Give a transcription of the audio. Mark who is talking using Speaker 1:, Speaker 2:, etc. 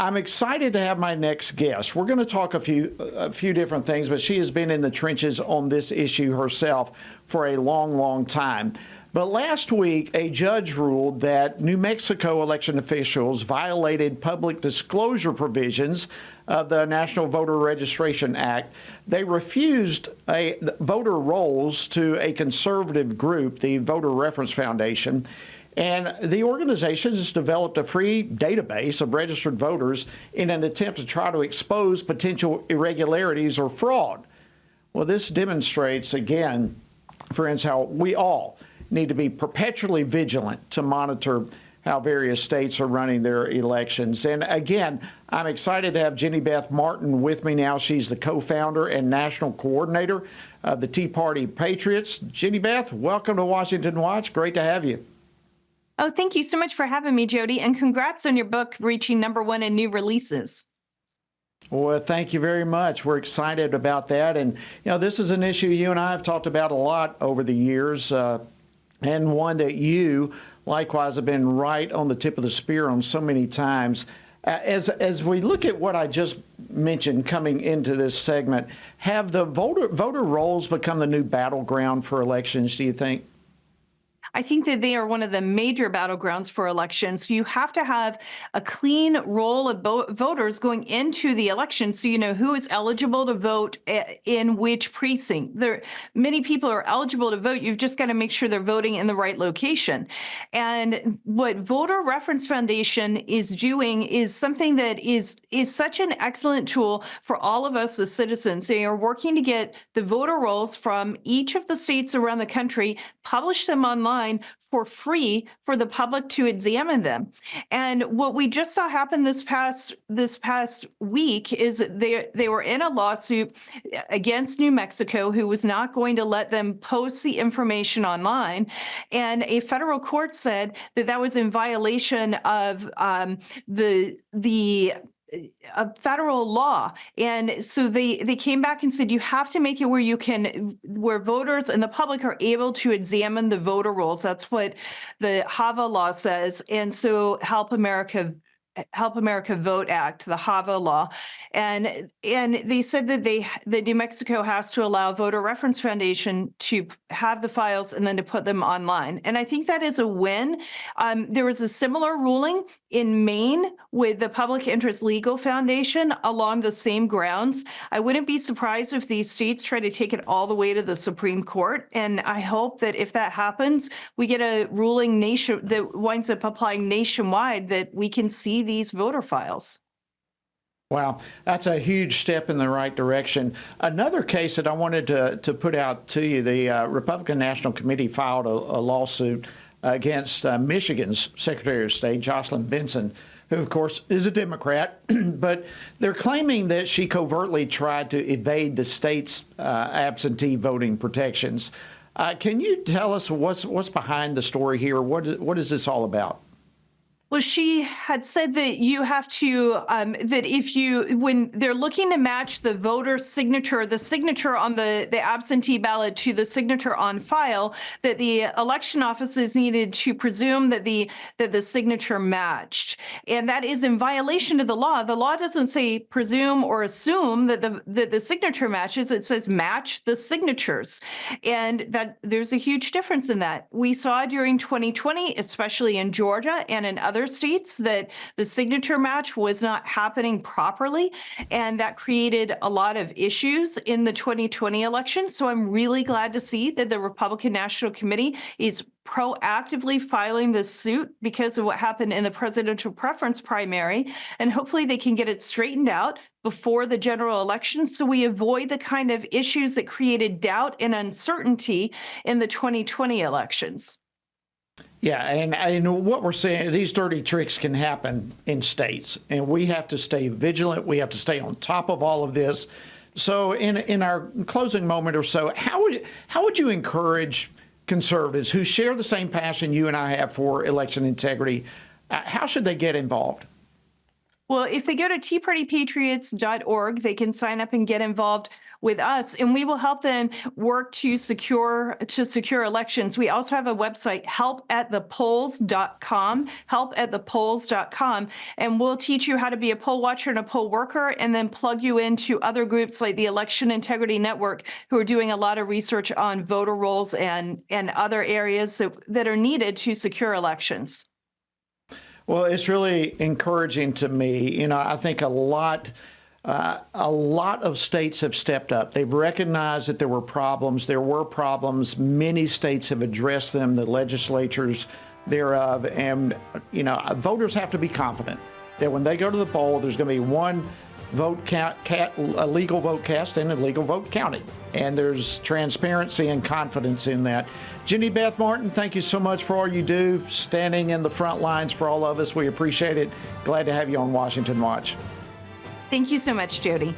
Speaker 1: I'm excited to have my next guest. We're going to talk a few different things, but she has been in the trenches on this issue herself for a long, long time. But last week, a judge ruled that New Mexico election officials violated public disclosure provisions of the National Voter Registration Act. They refused voter rolls to a conservative group, the Voter Reference Foundation. And the organization has developed a free database of registered voters in an attempt to try to expose potential irregularities or fraud. Well, this demonstrates, again, friends, how we all need to be perpetually vigilant to monitor how various states are running their elections. And again, I'm excited to have Jenny Beth Martin with me now. She's the co-founder and national coordinator of the Tea Party Patriots. Jenny Beth, welcome to Washington Watch. Great to have you.
Speaker 2: Oh, thank you so much for having me, Jody, and congrats on your book reaching #1 in new releases.
Speaker 1: Well, thank you very much. We're excited about that. And, this is an issue you and I have talked about a lot over the years, and one that you likewise have been right on the tip of the spear on so many times. As we look at what I just mentioned coming into this segment, have the voter rolls become the new battleground for elections, do you think?
Speaker 2: I think that they are one of the major battlegrounds for elections. You have to have a clean roll of voters going into the election so you know who is eligible to vote in which precinct. Many people are eligible to vote. You've just got to make sure they're voting in the right location. And what Voter Reference Foundation is doing is something that is such an excellent tool for all of us as citizens. They are working to get the voter rolls from each of the states around the country, publish them online for free for the public to examine them. And what we just saw happen this past week is they were in a lawsuit against New Mexico, who was not going to let them post the information online. And a federal court said that that was in violation of a federal law. And so they came back and said, you have to make it where voters and the public are able to examine the voter rolls. That's what the HAVA law says. And so Help America Vote Act, the HAVA law. And they said that New Mexico has to allow Voter Reference Foundation to have the files and then to put them online. And I think that is a win. There was a similar ruling in Maine with the Public Interest Legal Foundation along the same grounds. I wouldn't be surprised if these states try to take it all the way to the Supreme Court. And I hope that if that happens, we get a ruling that winds up applying nationwide, that we can see these voter files.
Speaker 1: Wow, that's a huge step in the right direction. Another case that I wanted to put out to you, the Republican National Committee filed a lawsuit against Michigan's Secretary of State, Jocelyn Benson, who, of course, is a Democrat, but they're claiming that she covertly tried to evade the state's absentee voting protections. Can you tell us what's behind the story here? What is this all about?
Speaker 2: Well, she had said that you have to, when they're looking to match the voter signature, the signature on the absentee ballot to the signature on file, that the election offices needed to presume that the signature matched. And that is in violation of the law. The law doesn't say presume or assume that the signature matches. It says match the signatures. And that there's a huge difference in that. We saw during 2020, especially in Georgia and in other states, that the signature match was not happening properly, and that created a lot of issues in the 2020 election. So I'm really glad to see that the Republican National Committee is proactively filing this suit because of what happened in the presidential preference primary, and hopefully they can get it straightened out before the general election so we avoid the kind of issues that created doubt and uncertainty in the 2020 elections.
Speaker 1: Yeah, and what we're saying, these dirty tricks can happen in states, and we have to stay vigilant. We have to stay on top of all of this. So in our closing moment or so, how would you encourage conservatives who share the same passion you and I have for election integrity? How should they get involved?
Speaker 2: Well, if they go to teapartypatriots.org, they can sign up and get involved. with us, and we will help them work to secure elections. We also have a website, helpatthepolls.com, helpatthepolls.com, and we'll teach you how to be a poll watcher and a poll worker, and then plug you into other groups like the Election Integrity Network, who are doing a lot of research on voter rolls and other areas that are needed to secure elections.
Speaker 1: Well, it's really encouraging to me. I think a lot of states have stepped up. They've recognized that there were problems. There were problems. Many states have addressed them, the legislatures thereof. And, voters have to be confident that when they go to the poll, there's going to be one vote count, a legal vote cast and a legal vote counted. And there's transparency and confidence in that. Jenny Beth Martin, thank you so much for all you do, standing in the front lines for all of us. We appreciate it. Glad to have you on Washington Watch.
Speaker 2: Thank you so much, Jody.